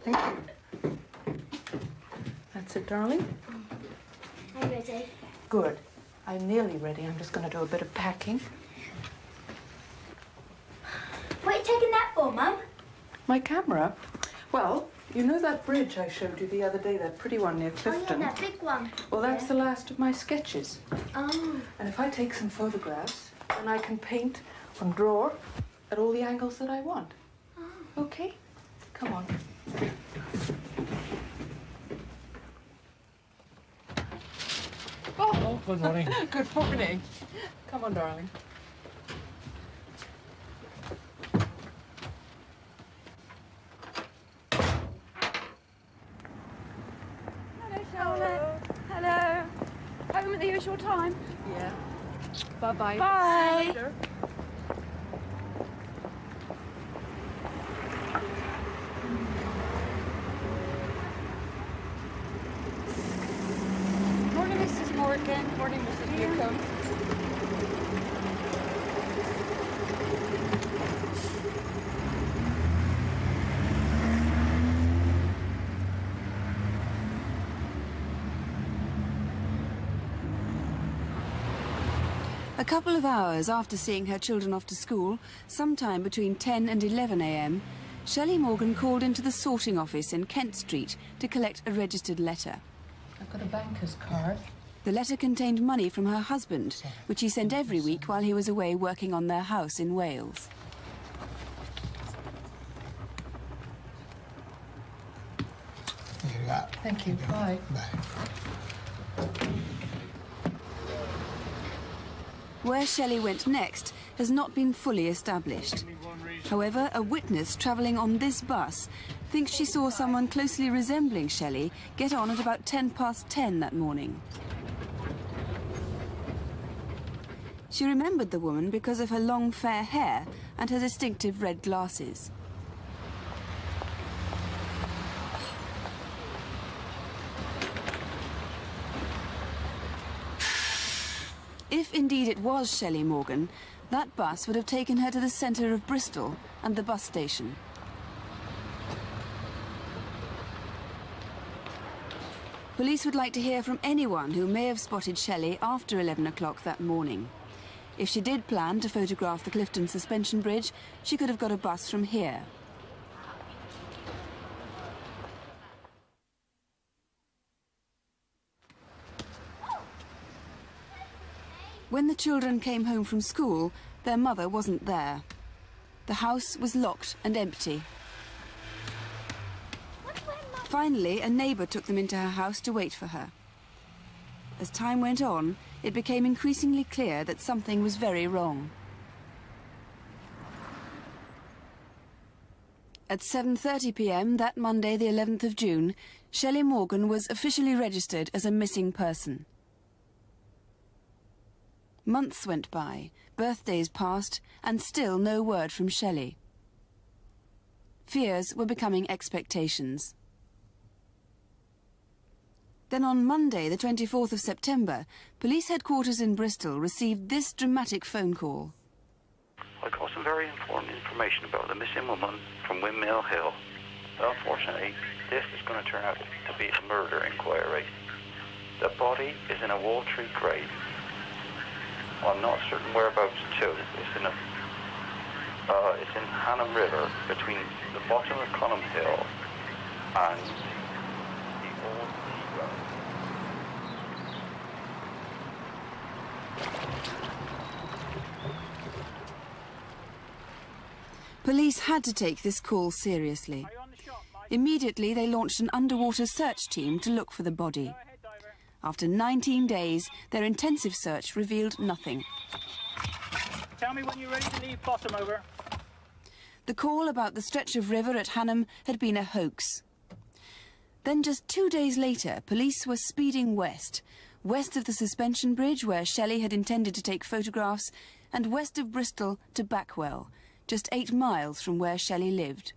Thank you. That's it, darling. I'm ready. Good. I'm nearly ready. I'm just going to do a bit of packing. What are you taking that for, Mum? My camera? Well, you know that bridge I showed you the other day, that pretty one near Clifton? Oh, yeah, that big one. Well, that's the last of my sketches. Oh. And if I take some photographs, then I can paint and draw at all the angles that I want. Oh. Okay? Come on. Oh, good morning. Good morning. Come on, darling. Hello, Charlotte. Hello. Home at the usual time? Yeah. Bye-bye. Bye. Later. Morning, Mrs. Morgan. Morning, Mrs. Newcomb. A couple of hours after seeing her children off to school, sometime between 10 and 11 a.m, Shelley Morgan called into the sorting office in Kent Street to collect a registered letter. I've got a banker's card. The letter contained money from her husband, which he sent every week while he was away working on their house in Wales. Here you go. Thank you. Bye. Bye. Where Shelley went next has not been fully established. However, a witness travelling on this bus thinks she saw someone closely resembling Shelley get on at about 10 that morning. She remembered the woman because of her long fair hair and her distinctive red glasses. If indeed it was Shelley Morgan, that bus would have taken her to the centre of Bristol and the bus station. Police would like to hear from anyone who may have spotted Shelley after 11 o'clock that morning. If she did plan to photograph the Clifton Suspension Bridge, she could have got a bus from here. When the children came home from school, their mother wasn't there. The house was locked and empty. Finally, a neighbour took them into her house to wait for her. As time went on, it became increasingly clear that something was very wrong. At 7:30 p.m. that Monday, the 11th of June, Shelley Morgan was officially registered as a missing person. Months went by, birthdays passed, and still no word from Shelley. Fears were becoming expectations. Then on Monday, the 24th of September, police headquarters in Bristol received this dramatic phone call. I got some very important information about the missing woman from Windmill Hill. Unfortunately, this is going to turn out to be a murder inquiry. The body is in a Wall-Tree grave. Well, I'm not certain whereabouts too. It's in Hannam River between the bottom of Conham Hill and the old Sea Road. Police had to take this call seriously. Immediately, they launched an underwater search team to look for the body. After 19 days, their intensive search revealed nothing. Tell me when you're ready to leave bottom, over. The call about the stretch of river at Hannam had been a hoax. Then just 2 days later, police were speeding west of the suspension bridge where Shelley had intended to take photographs, and west of Bristol to Backwell, just 8 miles from where Shelley lived.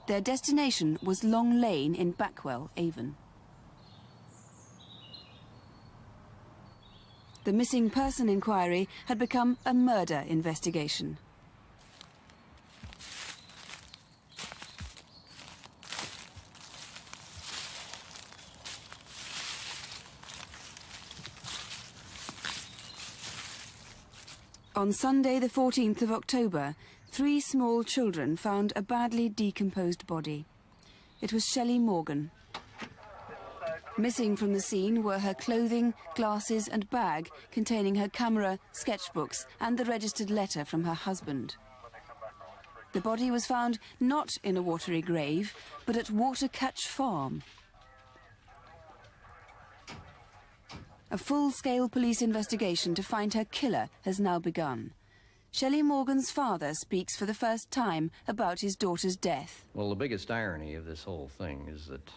Their destination was Long Lane in Backwell, Avon. The missing person inquiry had become a murder investigation. On Sunday, the 14th of October, 3 small children found a badly decomposed body. It was Shelley Morgan. Missing from the scene were her clothing, glasses and bag containing her camera, sketchbooks and the registered letter from her husband. The body was found not in a watery grave, but at Watercatch Farm. A full-scale police investigation to find her killer has now begun. Shelley Morgan's father speaks for the first time about his daughter's death. Well, the biggest irony of this whole thing is that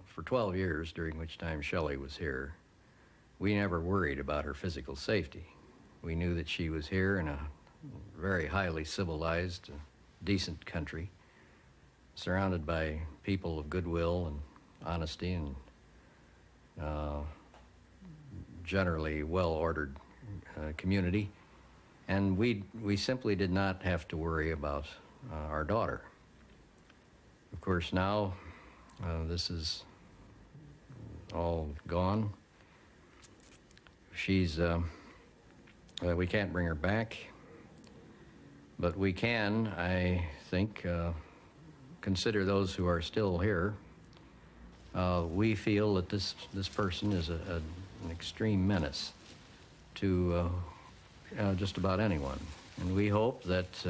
for 12 years, during which time Shelley was here, we never worried about her physical safety. We knew that she was here in a very highly civilized, decent country, surrounded by people of goodwill and honesty and generally well-ordered community. And we simply did not have to worry about our daughter. Of course, now this is all gone. She's, we can't bring her back, but we can, I think, consider those who are still here. We feel that this person is an extreme menace to just about anyone. And we hope that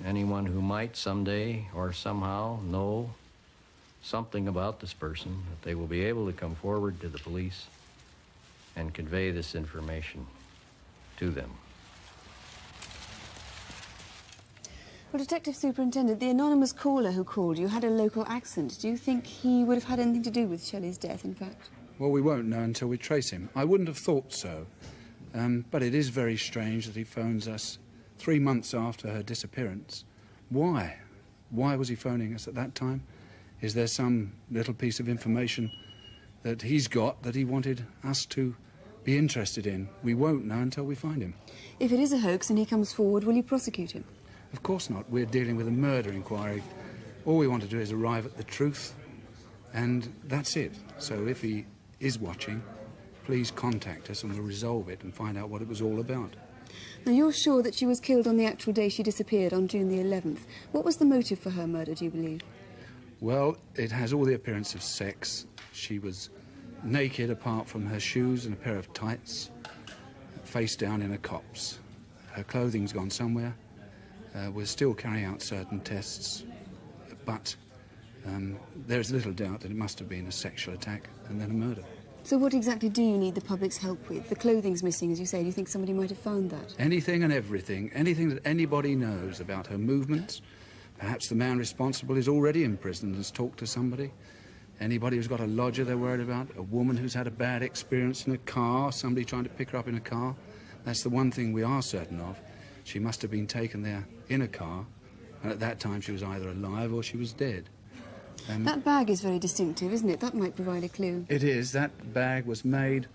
anyone who might someday or somehow know something about this person, that they will be able to come forward to the police and convey this information to them. Well, Detective Superintendent, the anonymous caller who called you had a local accent. Do you think he would have had anything to do with Shelley's death, in fact? Well, we won't know until we trace him. I wouldn't have thought so. But it is very strange that he phones us 3 months after her disappearance. Why? Why was he phoning us at that time? Is there some little piece of information that he's got that he wanted us to be interested in? We won't know until we find him. If it is a hoax and he comes forward, will you prosecute him? Of course not. We're dealing with a murder inquiry. All we want to do is arrive at the truth, and that's it. So if he is watching, please contact us and we'll resolve it and find out what it was all about. Now, you're sure that she was killed on the actual day she disappeared, on June the 11th. What was the motive for her murder, do you believe? Well, it has all the appearance of sex. She was naked apart from her shoes and a pair of tights, face down in a copse. Her clothing's gone somewhere. We're still carrying out certain tests, but there's little doubt that it must have been a sexual attack and then a murder. So what exactly do you need the public's help with? The clothing's missing, as you say. Do you think somebody might have found that? Anything and everything. Anything that anybody knows about her movements. Perhaps the man responsible is already in prison and has talked to somebody. Anybody who's got a lodger they're worried about. A woman who's had a bad experience in a car. Somebody trying to pick her up in a car. That's the one thing we are certain of. She must have been taken there in a car, and at that time she was either alive or she was dead. That bag is very distinctive, isn't it? That might provide a clue. It is. That bag was made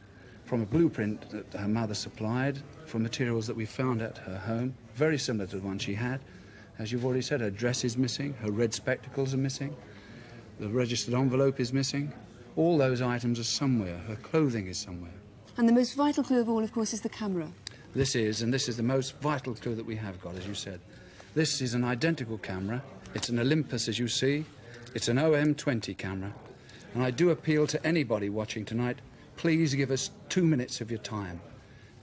from a blueprint that her mother supplied from materials that we found at her home, very similar to the one she had. As you've already said, her dress is missing, her red spectacles are missing, the registered envelope is missing. All those items are somewhere. Her clothing is somewhere. And the most vital clue of all, of course, is the camera. This is the most vital clue that we have got, as you said. This is an identical camera. It's an Olympus, as you see. It's an OM20 camera. And I do appeal to anybody watching tonight, please give us 2 minutes of your time,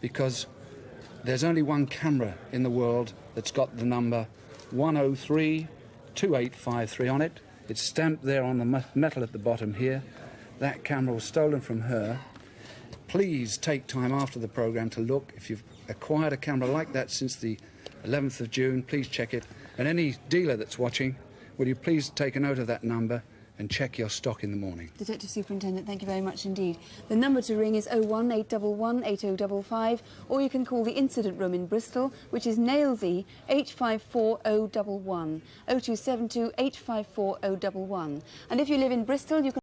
because there's only one camera in the world that's got the number 1032853 on it. It's stamped there on the metal at the bottom here. That camera was stolen from her. Please take time after the programme to look. If you've acquired a camera like that since the 11th of June, please check it. And any dealer that's watching, will you please take a note of that number and check your stock in the morning. Detective Superintendent, thank you very mumuch indeed. The number to ring is 01811 8055, or you can call the incident room in Bristol, which is Nailsea 854011, 0272 854 011. And if you live in Bristol, you can